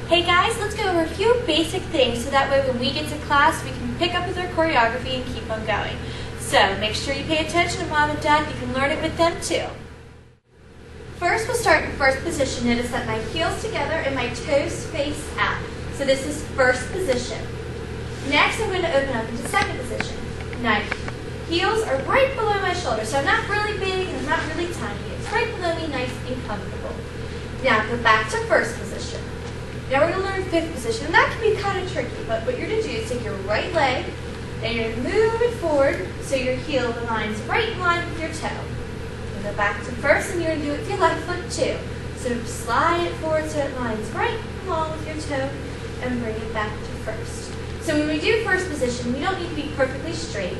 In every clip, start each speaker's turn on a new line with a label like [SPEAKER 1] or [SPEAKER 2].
[SPEAKER 1] Hey guys, let's go over a few basic things so that way when we get to class we can pick up with our choreography and keep on going. So make sure you pay attention to mom and dad, you can learn it with them too. First we'll start in first position. Notice that my heels together and my toes face out. So this is first position. Next I'm going to open up into second position. Now heels are right below my shoulders, so I'm not really big and I'm not really tiny. It's right below me, nice and comfortable. Now go back to first position. Now we're going to learn fifth position, and that can be kind of tricky, but what you're going to do is take your right leg and you're going to move it forward so your heel aligns right in line with your toe. You go back to first and you're going to do it with your left foot too. So slide it forward so it lines right along with your toe and bring it back to first. So when we do first position, we don't need to be perfectly straight.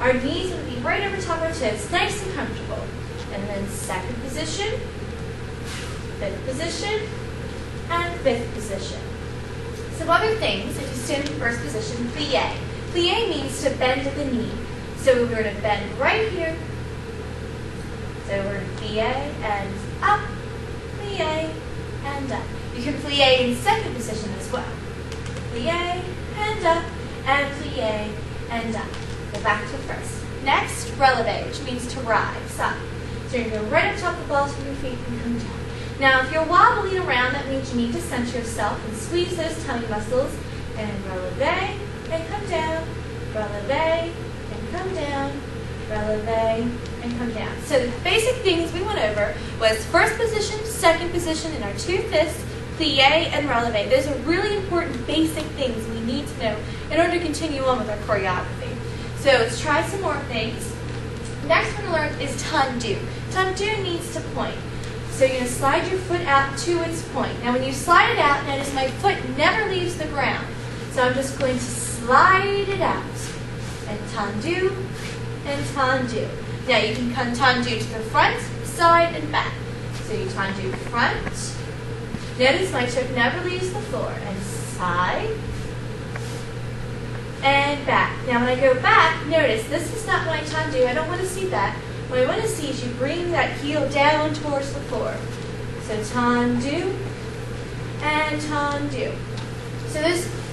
[SPEAKER 1] Our knees will be right over top of our toes, nice and comfortable. And then second position, fifth position, and fifth position. Some other things, if you stand in first position, plie. Plie means to bend at the knee. So we're going to bend right here. So we're going to plie and up, plie and up. You can plie in second position as well. Plie and up, and plie and up. Go back to first. Next, releve, which means to rise up. So you're going to go right up top of the balls of your feet and come down. Now, if you're wobbling around, that means you need to center yourself and squeeze those tummy muscles. And releve and come down, releve and come down, releve and come down. So the basic things we went over was first position, second position, and our two fists, plie and releve. Those are really important basic things we need to know in order to continue on with our choreography. So let's try some more things. Next we're going to learn is tendu. Tendu means to point. So you're going to slide your foot out to its point. Now when you slide it out, notice my foot never leaves the ground. So I'm just going to slide it out. And tendu, and tendu. Now you can come tendu to the front, side, and back. So you tendu front. Notice my foot never leaves the floor. And side, and back. Now when I go back, notice this is not my tendu. I don't want to see that. What I want to see is you bring that heel down towards the floor. So tendu and tendu.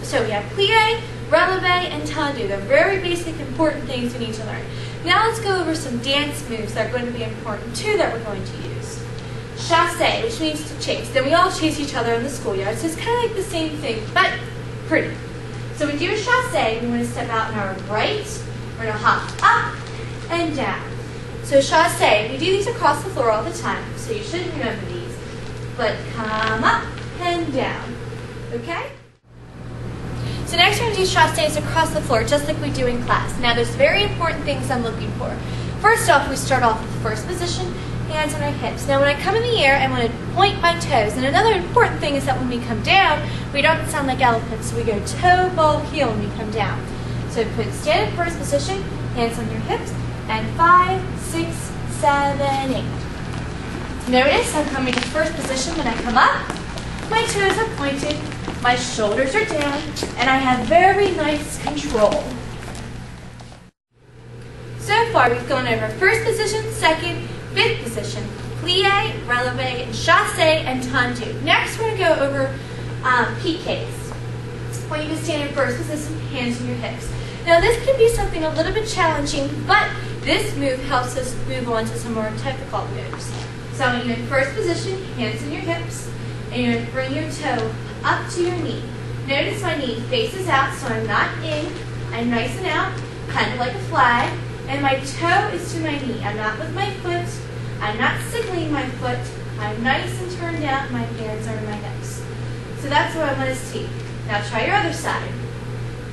[SPEAKER 1] So we have plie, releve, and tendu. They're very basic, important things we need to learn. Now let's go over some dance moves that are going to be important too that we're going to use. Chasse, which means to chase. Then we all chase each other in the schoolyard, so it's kind of like the same thing, but pretty. So when we do a chasse, we want to step out in our right. We're going to hop up and down. So chasse, we do these across the floor all the time, so you should remember these. But come up and down, okay? So next we're going to do chasses across the floor, just like we do in class. Now there's very important things I'm looking for. First off, we start off with the first position, hands on our hips. Now when I come in the air, I want to point my toes. And another important thing is that when we come down, we don't sound like elephants, so we go toe, ball, heel when we come down. So stand in first position, hands on your hips, and 5, 6, 7, 8. Notice I'm coming to first position when I come up. My toes are pointed, my shoulders are down, and I have very nice control. So far we've gone over first position, second, fifth position, plie, releve, and chasse, and tendu. Next we're going to go over piqués. When you can stand in first position, hands on your hips. Now this can be something a little bit challenging, but this move helps us move on to some more difficult moves. So when you're in first position, hands on your hips, and you're going to bring your toe up to your knee. Notice my knee faces out, so I'm not in. I'm nice and out, kind of like a flag, and my toe is to my knee. I'm not with my foot. I'm not signaling my foot. I'm nice and turned out, my hands are on my hips. So that's what I want to see. Now try your other side.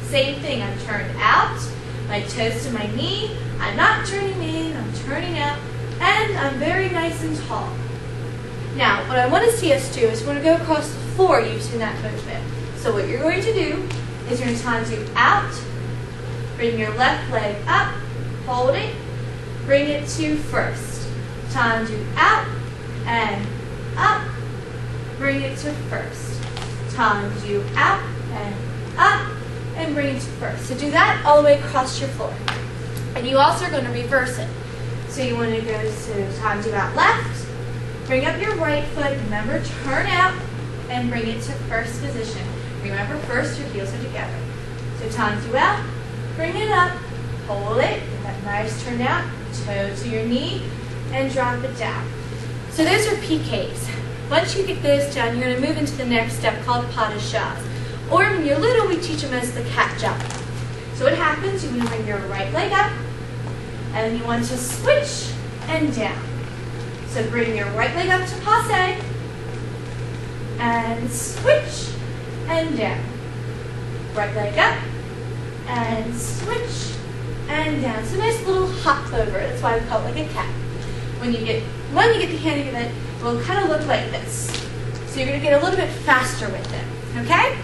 [SPEAKER 1] Same thing, I'm turned out, my toes to my knee, I'm not turning in, I'm turning out, and I'm very nice and tall. Now, what I want to see us do is we're going to go across the floor using that movement. So what you're going to do is you're going to tendu out, bring your left leg up, hold it, bring it to first. Tendu out, and up, bring it to first. Tendu out, and up, and bring it to first. So do that all the way across your floor. And you also are going to reverse it. So you want to go to tendu out left, bring up your right foot, remember turn out, and bring it to first position. Remember, first your heels are together. So temps du out, bring it up, hold it, get that nice turn out, toe to your knee, and drop it down. So those are PKs. Once you get those done, you're going to move into the next step called pas de chasse. Or when you're little, we teach them as the cat jump. So what happens, you're going to bring your right leg up, and then you want to switch and down. So bring your right leg up to passe, and switch and down. Right leg up, and switch and down. So nice little hop over. That's why we call it like a cat. When you get the hang of it, it will kind of look like this. So you're going to get a little bit faster with it, okay?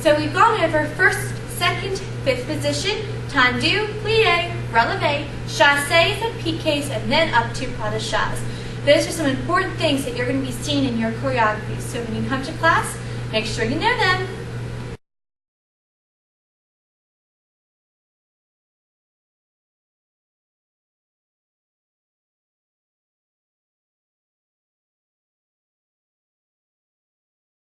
[SPEAKER 1] So we've gone over first, second, fifth position, tendu, plie, releve, chassés and piqués, and then up to pas de chasse. Those are some important things that you're going to be seeing in your choreography. So when you come to class, make sure you know them.